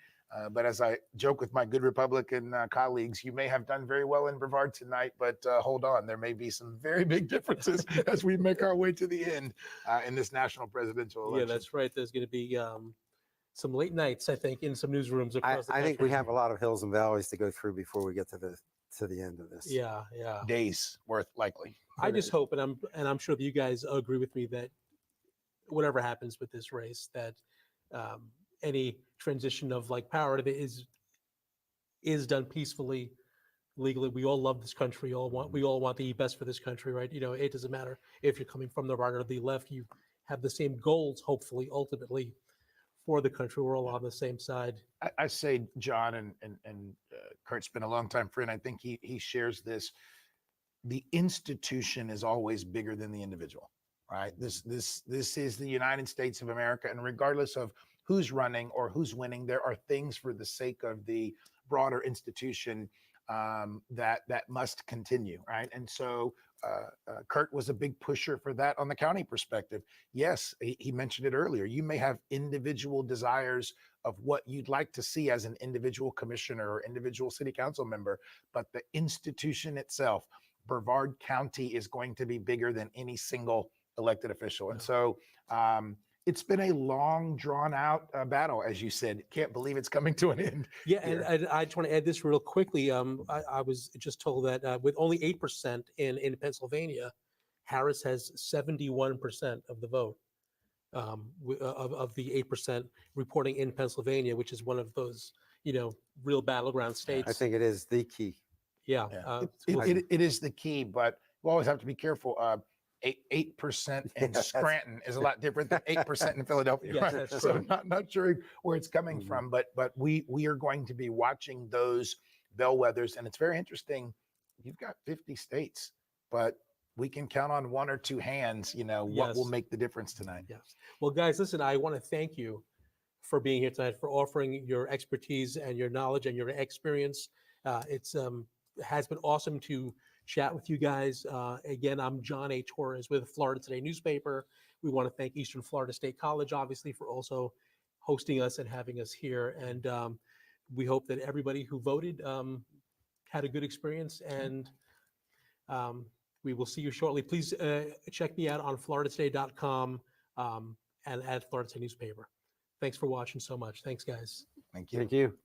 [SPEAKER 3] But as I joke with my good Republican colleagues, you may have done very well in Brevard tonight, but hold on, there may be some very big differences as we make our way to the end in this national presidential election.
[SPEAKER 1] Yeah, that's right. There's going to be some late nights, I think, in some newsrooms across the
[SPEAKER 2] I think
[SPEAKER 1] country.
[SPEAKER 2] we have a lot of hills and valleys to go through before we get to the end of this.
[SPEAKER 1] Yeah.
[SPEAKER 3] Days worth likely.
[SPEAKER 1] I just hope, and I'm sure that you guys agree with me, that whatever happens with this race, that any transition of power is done peacefully, legally. We all love this country. We all want the best for this country, right? It doesn't matter if you're coming from the right or the left. You have the same goals, hopefully, ultimately, for the country. We're all on the same side.
[SPEAKER 3] I say, John, and Kurt's been a long time friend. I think he shares this. The institution is always bigger than the individual, right? This is the United States of America, and regardless of who's running or who's winning, there are things for the sake of the broader institution that must continue, right? And so Kurt was a big pusher for that on the county perspective. Yes, he mentioned it earlier. You may have individual desires of what you'd like to see as an individual commissioner or individual city council member, but the institution itself, Brevard County, is going to be bigger than any single elected official. And so it's been a long, drawn out battle, as you said. Can't believe it's coming to an end.
[SPEAKER 1] Yeah, and I just want to add this real quickly. I was just told that with only 8% in Pennsylvania, Harris has 71% of the vote of the 8% reporting in Pennsylvania, which is one of those real battleground states.
[SPEAKER 2] I think it is the key.
[SPEAKER 1] Yeah.
[SPEAKER 3] Yeah.
[SPEAKER 1] We'll-
[SPEAKER 3] It is the key, but we always have to be careful. 8% in
[SPEAKER 2] Yeah, that's-
[SPEAKER 3] Scranton is a lot different than 8% in Philadelphia.
[SPEAKER 1] Yes,
[SPEAKER 3] Right?
[SPEAKER 1] that's
[SPEAKER 3] So
[SPEAKER 1] true.
[SPEAKER 3] not sure where it's coming
[SPEAKER 2] Mhm.
[SPEAKER 3] from, but we are going to be watching those bellwethers, and it's very interesting. You've got 50 states, but we can count on one or two hands. What will
[SPEAKER 1] Yes.
[SPEAKER 3] make the difference tonight.
[SPEAKER 1] Yes. Well, guys, listen, I want to thank you for being here tonight, for offering your expertise and your knowledge and your experience. It has been awesome to chat with you guys. Again, I'm John A. Torres with Florida Today newspaper. We want to thank Eastern Florida State College, obviously, for also hosting us and having us here. And we hope that everybody who voted had a good experience. And we will see you shortly. Please check me out on floridatoday.com and at Florida Today newspaper. Thanks for watching so much. Thanks, guys.
[SPEAKER 3] Thank you.
[SPEAKER 2] Thank you.